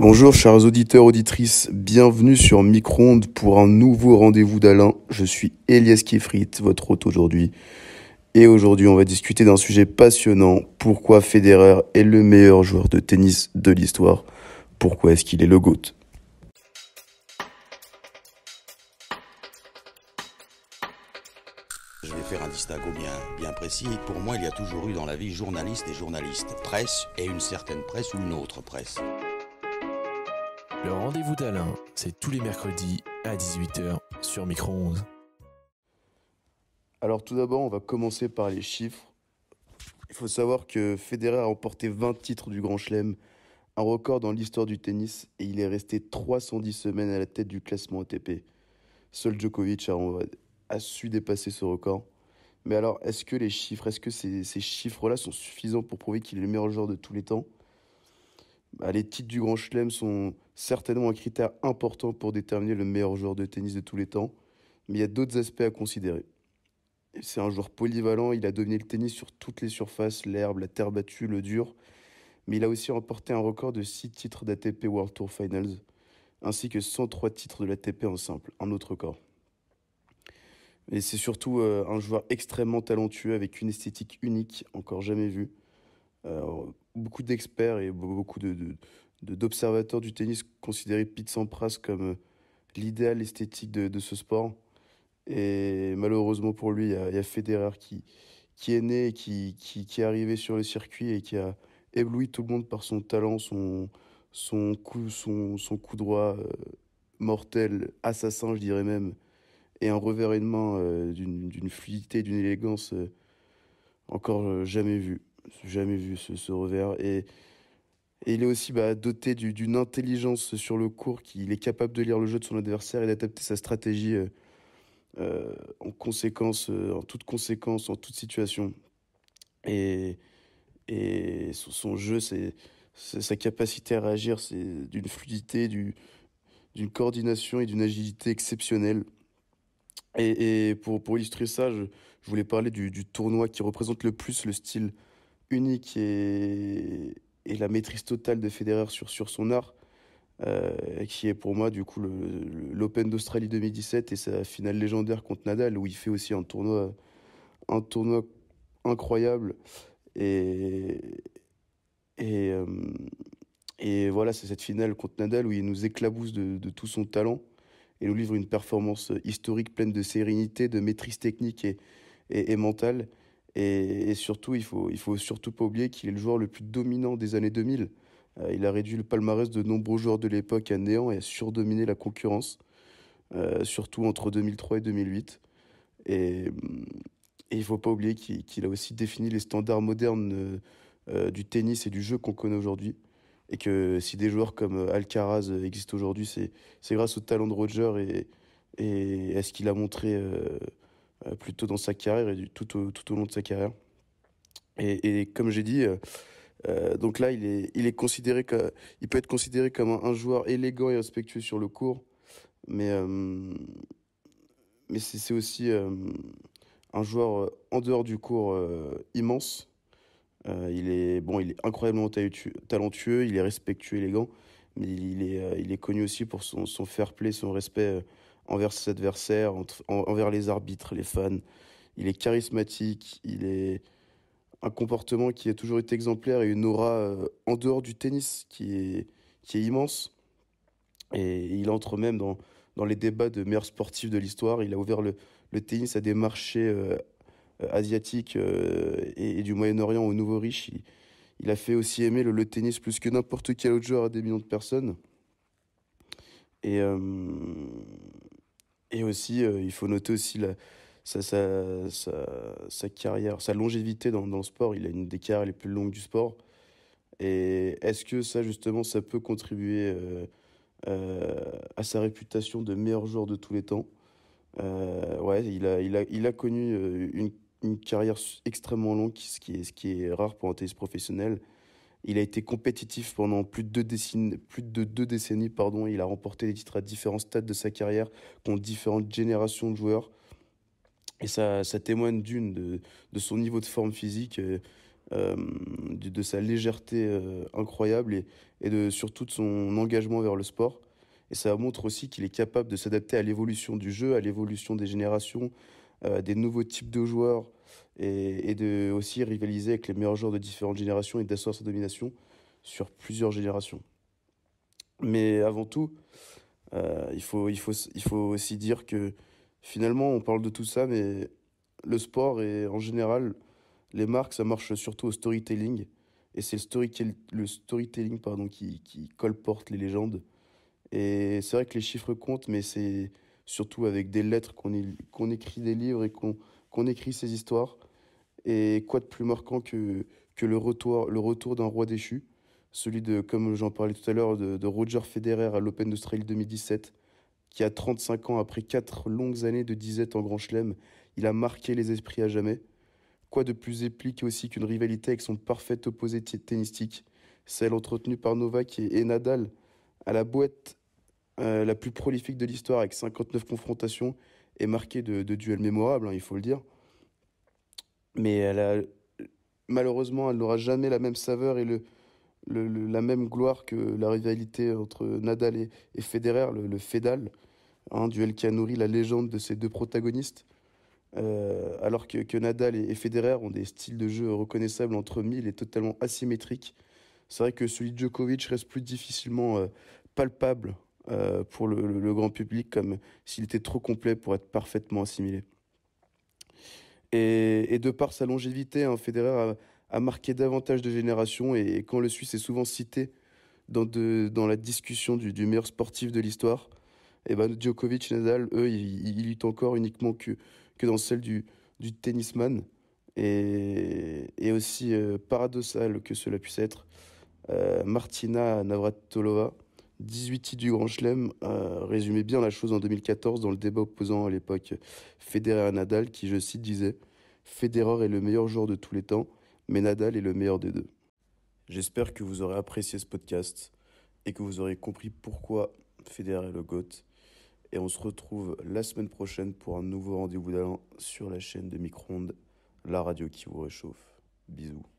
Bonjour chers auditeurs, auditrices, bienvenue sur Micro-ondes pour un nouveau rendez-vous d'Alain. Je suis Elias Kifrit, votre hôte aujourd'hui. Et aujourd'hui on va discuter d'un sujet passionnant. Pourquoi Federer est le meilleur joueur de tennis de l'histoire? Pourquoi est-ce qu'il est le GOAT? Je vais faire un distinguo bien précis. Pour moi, il y a toujours eu dans la vie journaliste et journaliste, presse et une certaine presse ou une autre presse. Le rendez-vous d'Alain, c'est tous les mercredis à 18h sur Micro-ondes. Alors tout d'abord on va commencer par les chiffres. Il faut savoir que Federer a remporté 20 titres du Grand Chelem, un record dans l'histoire du tennis, et il est resté 310 semaines à la tête du classement ATP. Seul Djokovic a su dépasser ce record. Mais alors, est-ce que ces chiffres-là sont suffisants pour prouver qu'il est le meilleur joueur de tous les temps? Les titres du Grand Chelem sont certainement un critère important pour déterminer le meilleur joueur de tennis de tous les temps, mais il y a d'autres aspects à considérer. C'est un joueur polyvalent, il a dominé le tennis sur toutes les surfaces, l'herbe, la terre battue, le dur, mais il a aussi remporté un record de 6 titres d'ATP World Tour Finals, ainsi que 103 titres de l'ATP en simple, un autre record. Et c'est surtout un joueur extrêmement talentueux avec une esthétique unique, encore jamais vue. Euh, Beaucoup d'experts et beaucoup d'observateurs du tennis considéraient Pete Sampras comme l'idéal esthétique de ce sport. Et malheureusement pour lui, il y a Federer qui est né, et qui est arrivé sur le circuit et qui a ébloui tout le monde par son talent, son coup droit mortel, assassin, je dirais même, et un revers et une main d'une fluidité, d'une élégance encore jamais vu ce revers. Et il est aussi doté d'une intelligence sur le court, qu'il est capable de lire le jeu de son adversaire et d'adapter sa stratégie en conséquence, en toute conséquence, en toute situation. Et, et son jeu, c'est sa capacité à réagir, c'est d'une fluidité, d'une coordination et d'une agilité exceptionnelle. Et pour illustrer ça, je voulais parler du tournoi qui représente le plus le style unique et la maîtrise totale de Federer sur son art, qui est pour moi du coup l'Open d'Australie 2017 et sa finale légendaire contre Nadal, où il fait aussi un tournoi incroyable. Et, et, euh, et voilà, c'est cette finale contre Nadal où il nous éclabousse de tout son talent et nous livre une performance historique pleine de sérénité, de maîtrise technique et mentale. Et surtout, il faut surtout pas oublier qu'il est le joueur le plus dominant des années 2000. Il a réduit le palmarès de nombreux joueurs de l'époque à néant et a surdominé la concurrence, surtout entre 2003 et 2008. Et, hum, et il faut pas oublier qu'il a aussi défini les standards modernes du tennis et du jeu qu'on connaît aujourd'hui. Et que si des joueurs comme Alcaraz existent aujourd'hui, c'est grâce au talent de Roger et à ce qu'il a montré plutôt dans sa carrière et tout au long de sa carrière. Et comme j'ai dit, donc là, il est il peut être considéré comme un joueur élégant et respectueux sur le court, mais, mais c'est aussi un joueur en dehors du court immense. Il est incroyablement talentueux, il est respectueux, élégant, mais il est connu aussi pour son fair play, son respect envers ses adversaires, envers les arbitres, les fans. Il est charismatique, il est un comportement qui a toujours été exemplaire et une aura en dehors du tennis qui est immense. Et il entre même dans les débats de meilleurs sportifs de l'histoire. Il a ouvert le tennis à des marchés asiatiques et du Moyen-Orient aux nouveaux riches. Il a fait aussi aimer le tennis plus que n'importe quel autre joueur à des millions de personnes. Et, euh, et aussi, il faut noter aussi sa carrière, sa longévité dans le sport. Il a une des carrières les plus longues du sport. Et est-ce que ça, justement, ça peut contribuer à sa réputation de meilleur joueur de tous les temps? Ouais, il a connu une carrière extrêmement longue, ce qui est rare pour un tennis professionnel. Il a été compétitif pendant plus de 2 décennies, pardon. Il a remporté des titres à différents stades de sa carrière contre différentes générations de joueurs. Et ça témoigne de son niveau de forme physique de sa légèreté incroyable et surtout de son engagement vers le sport. Et ça montre aussi qu'il est capable de s'adapter à l'évolution du jeu, à l'évolution des générations, des nouveaux types de joueurs et de aussi rivaliser avec les meilleurs joueurs de différentes générations et d'asseoir sa domination sur plusieurs générations. Mais avant tout, il faut aussi dire que finalement, on parle de tout ça, mais le sport et en général, les marques, ça marche surtout au storytelling. Et c'est le storytelling pardon, qui colporte les légendes. Et c'est vrai que les chiffres comptent, mais c'est surtout avec des lettres qu'on écrit des livres et qu'on écrit ces histoires. Et quoi de plus marquant que le retour d'un roi déchu, celui de, comme j'en parlais tout à l'heure, de Roger Federer à l'Open d'Australie 2017, qui a 35 ans, après 4 longues années de disette en Grand Chelem, il a marqué les esprits à jamais. Quoi de plus épique aussi qu'une rivalité avec son parfait opposé tennistique, celle entretenue par Novak et Nadal, à la boîte la plus prolifique de l'histoire avec 59 confrontations et marquée de duels mémorables, hein, il faut le dire. Mais malheureusement, elle n'aura jamais la même saveur et la même gloire que la rivalité entre Nadal et Federer, le Fedal, un duel qui a nourri la légende de ces deux protagonistes. Alors que Nadal et Federer ont des styles de jeu reconnaissables entre mille et totalement asymétriques. C'est vrai que celui de Djokovic reste plus difficilement palpable pour le grand public, comme s'il était trop complet pour être parfaitement assimilé. Et de par sa longévité, hein, Federer a marqué davantage de générations et quand le Suisse est souvent cité dans la discussion du meilleur sportif de l'histoire, et ben Djokovic et Nadal, eux, ils luttent encore uniquement que dans celle du tennisman. Et aussi paradoxal que cela puisse être, Martina Navratilova, 18 titres du Grand Chelem, résumait bien la chose en 2014 dans le débat opposant à l'époque Federer et Nadal, qui, je cite, disait « Federer est le meilleur joueur de tous les temps, mais Nadal est le meilleur des deux ». J'espère que vous aurez apprécié ce podcast et que vous aurez compris pourquoi Federer est le GOAT. Et on se retrouve la semaine prochaine pour un nouveau rendez-vous d'Alain sur la chaîne de Micro-ondes, la radio qui vous réchauffe. Bisous.